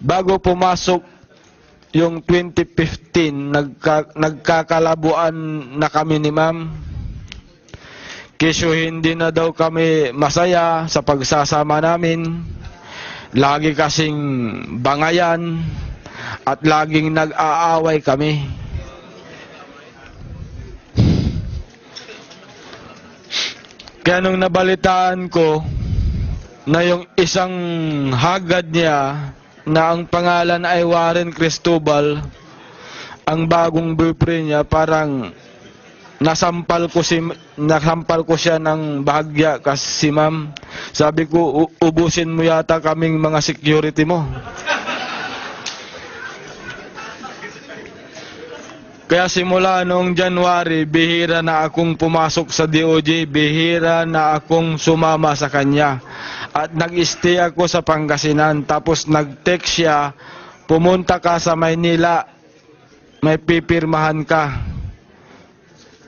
Bago pumasok yung 2015, nagkakalabuan na kami ni ma'am. Kesyo hindi na daw kami masaya sa pagsasama namin. Lagi kasing bangayan at laging nag-aaway kami. Kaya nung nabalitaan ko na yung isang hagad niya na ang pangalan ay Warren Cristobal, ang bagong boyfriend niya, parang nasampal ko siya ng bahagya kasi ma'am. Sabi ko, ubusin mo yata kaming mga security mo. Kaya simula noong January, bihira na akong pumasok sa DOJ, bihira na akong sumama sa kanya. At nag-stay ako sa Pangasinan, tapos nag-text siya, pumunta ka sa Maynila, may pipirmahan ka.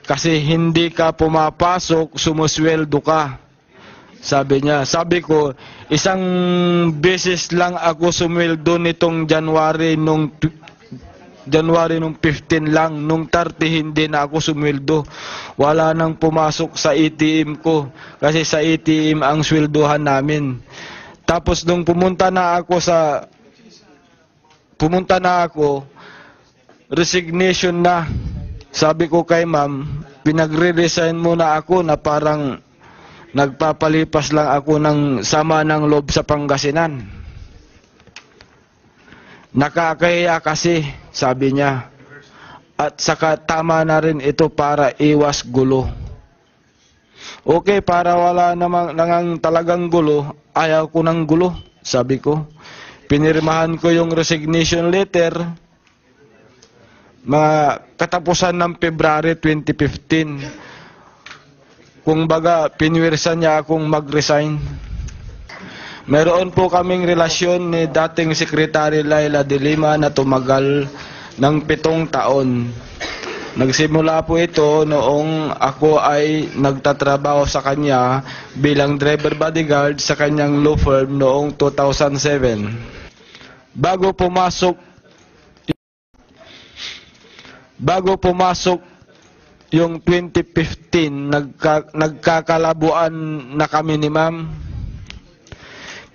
Kasi hindi ka pumapasok, sumusweldo ka. Sabi niya. Sabi ko, isang beses lang ako sumweldo nitong January nung 15 lang, nung 30 hindi na ako sumweldo. Wala nang pumasok sa ATM ko kasi sa ATM ang sweldohan namin. Tapos nung pumunta na ako, resignation na. Sabi ko kay ma'am, pinagre-resign muna ako na parang nagpapalipas lang ako ng sama ng loob sa Pangasinan. Nakakahiya kasi, sabi niya. At saka tama na rin ito para iwas gulo. Okay, para wala namang talagang gulo, ayaw ko ng gulo, sabi ko. Pinirmahan ko yung resignation letter, mga katapusan ng February 2015. Kung baga, pinwirsan niya akong mag-resign. Meron po kaming relasyon ni dating Secretary Laila de Lima na tumagal ng 7 taon. Nagsimula po ito noong ako ay nagtatrabaho sa kanya bilang driver bodyguard sa kanyang law firm noong 2007. Bago pumasok yung 2015, nagkakalabuan na kami ni ma'am.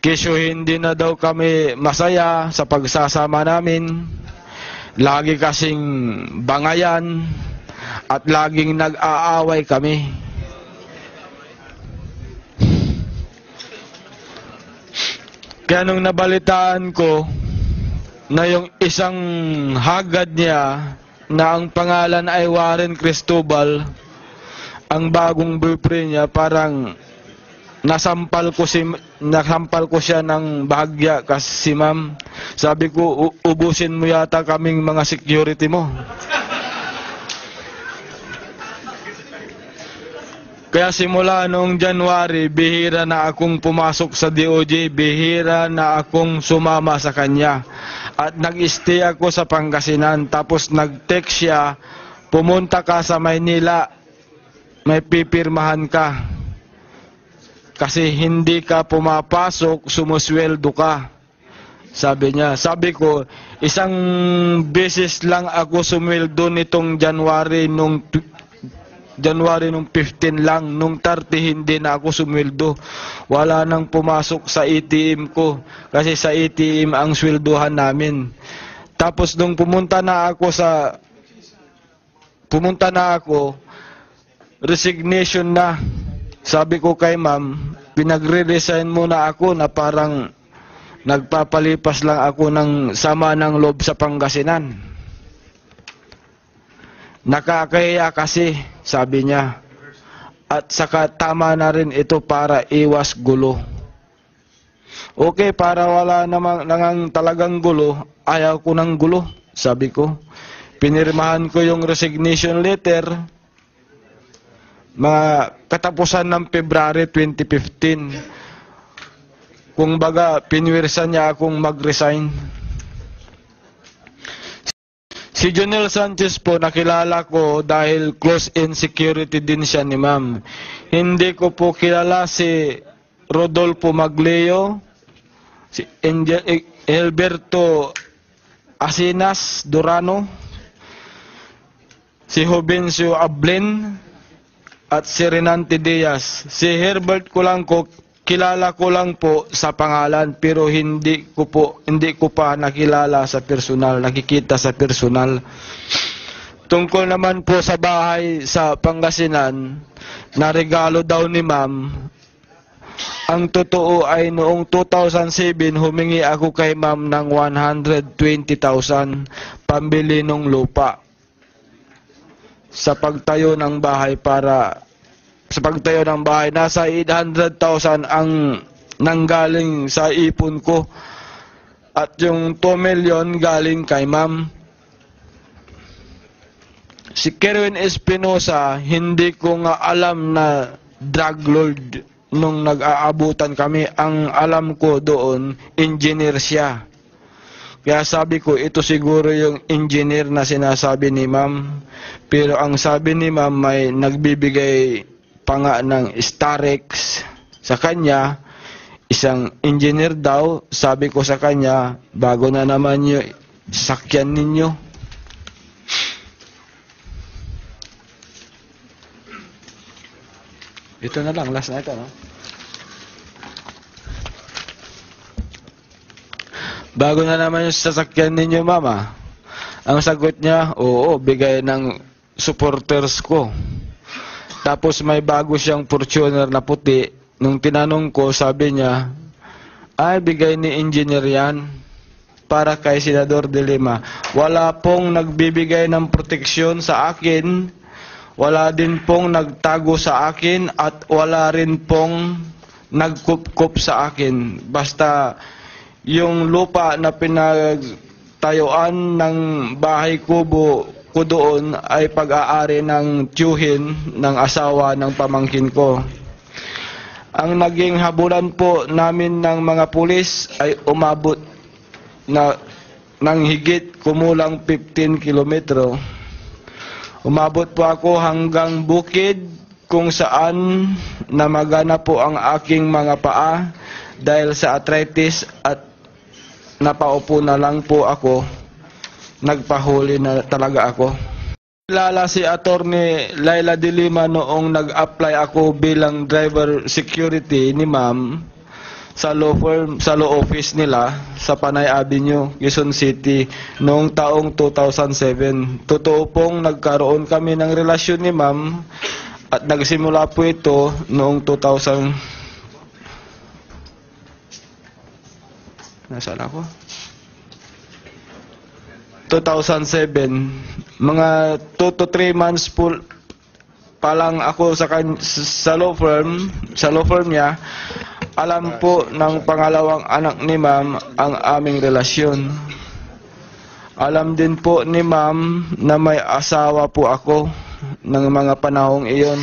Kesyo hindi na daw kami masaya sa pagsasama namin. Lagi kasing bangayan at laging nag-aaway kami. Kaya nung nabalitaan ko na yung isang hagad niya na ang pangalan ay Warren Cristobal, ang bagong boyfriend niya, parang nasampal ko siya ng bahagya kasi ma'am. Sabi ko, ubusin mo yata kaming mga security mo. Kaya simula noong January, bihira na akong pumasok sa DOJ, bihira na akong sumama sa kanya. At nag-stay ako sa Pangasinan, tapos nag-text siya, pumunta ka sa Maynila, may pipirmahan ka. Kasi hindi ka pumapasok, sumusweldo ka. Sabi niya. Sabi ko, isang beses lang ako sumweldo nitong January nung 15 lang. Nung 30 hindi na ako sumweldo. Wala nang pumasok sa ATM ko. Kasi sa ATM ang sweldohan namin. Tapos nung pumunta na ako, resignation na. Sabi ko kay ma'am, pinagre-resign muna ako na parang nagpapalipas lang ako ng sama ng loob sa Pangasinan. Nakakahiya kasi, sabi niya. At saka tama na rin ito para iwas gulo. Okay, para wala namang talagang gulo, ayaw ko ng gulo, sabi ko. Pinirmahan ko yung resignation letter, mga katapusan ng February 2015. Kung baga, pinwirsan niya akong mag-resign. Si Jonel Sanchez po, nakilala ko dahil close in security din siya ni ma'am. Hindi ko po kilala si Rodolfo Magleo, Alberto Asinas Durano, si Jovencio Ablen, at si Renante Diaz. Si Herbert Kulangko, kilala ko lang po sa pangalan, pero hindi ko pa nakilala sa personal, nakikita sa personal. Tungkol naman po sa bahay sa Pangasinan, na regalo daw ni ma'am, ang totoo ay noong 2007, humingi ako kay ma'am ng 120,000 pambili ng lupa sa pagtayo ng bahay nasa 800,000 ang nanggaling sa ipon ko at yung 2 million galing kay ma'am. Si Kerwin Espinosa, hindi ko nga alam na drug lord nung nag-aabutan kami. Ang alam ko doon, engineer siya. Kaya sabi ko, ito siguro yung engineer na sinasabi ni ma'am. Pero ang sabi ni ma'am, may nagbibigay pa nga ng Starex sa kanya. Isang engineer daw. Sabi ko sa kanya, bago na naman yung sasakyan ninyo. Ito na lang, last na ito, no? Bago na naman yung sasakyan ninyo, mama. Ang sagot niya, oo, bigay ng supporters ko. Tapos may bago siyang Fortuner na puti. Nung tinanong ko, sabi niya, ay, bigay ni engineer yan para kay Senador De Lima. Wala pong nagbibigay ng proteksyon sa akin. Wala din pong nagtago sa akin at wala rin pong nagkup-kup sa akin. Basta yung lupa na pinagtayuan ng bahay kubo ko doon ay pag-aari ng tiyuhin ng asawa ng pamangkin ko. Ang naging habulan po namin ng mga pulis ay umabot na ng higit kumulang 15 kilometro. Umabot po ako hanggang bukid kung saan namagana po ang aking mga paa dahil sa arthritis at napaupo na lang po ako. Nagpahuli na talaga ako. Kilala si Attorney Laila De Lima noong nag-apply ako bilang driver security ni ma'am sa law office nila sa Panay Avenue, Quezon City noong taong 2007. Totoo pong nagkaroon kami ng relasyon ni ma'am at nagsimula po ito noong 2007. Mga 2 to 3 months po pa lang ako sa law firm niya. Alam po ng pangalawang anak ni ma'am ang aming relasyon. Alam din po ni ma'am na may asawa po ako ng mga panahong iyon.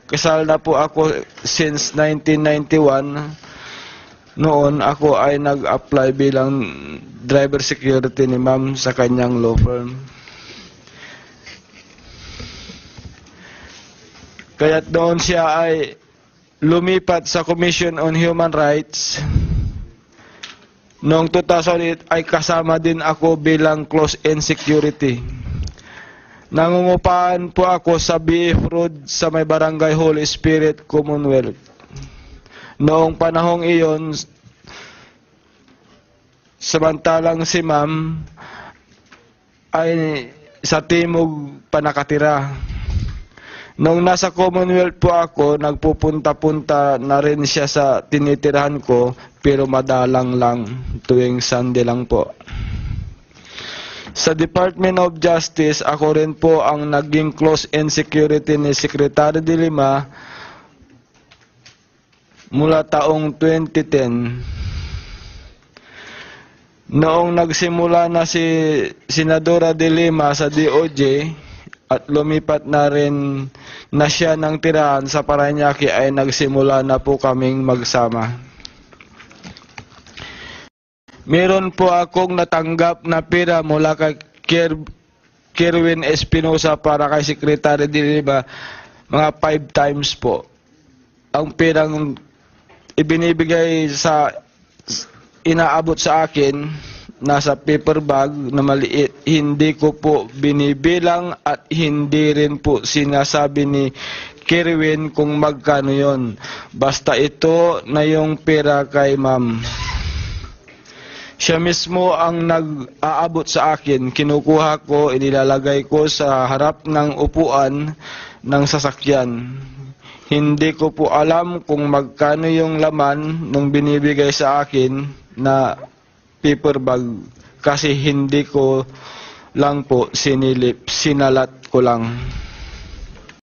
Kasal na po ako since 1991. Noon ako ay nag-apply bilang driver security ni ma'am sa kanyang law firm. Kaya't doon siya ay lumipat sa Commission on Human Rights. Noong 2008 ay kasama din ako bilang close-in security. Nangungupahan po ako sa BF Road sa may Barangay Holy Spirit, Commonwealth. Noong panahong iyon, samantalang si ma'am ay sa Timog pa nakatira. Nung nasa Commonwealth po ako, nagpupunta-punta na rin siya sa tinitirahan ko, pero madalang lang, tuwing Sunday lang po. Sa Department of Justice, ako rin po ang naging close-in security ni Secretary De Lima mula taong 2010. Noong nagsimula na si Senadora De Lima sa DOJ, at lumipat na rin na siya ng tirahan sa Parañaque ay nagsimula na po kaming magsama. Meron po akong natanggap na pera mula kay Kerwin Espinosa para kay Secretary De Lima, mga 5 times po. Ang perang ibinibigay sa inaabot sa akin, nasa paper bag na maliit. Hindi ko po binibilang at hindi rin po sinasabi ni Kerwin kung magkano yon. Basta ito na yung pera kay ma'am. Siya mismo ang nag-aabot sa akin. Kinukuha ko, inilalagay ko sa harap ng upuan ng sasakyan. Hindi ko po alam kung magkano yung laman nung binibigay sa akin na paper bag kasi hindi ko lang po sinilip, sinalat ko lang.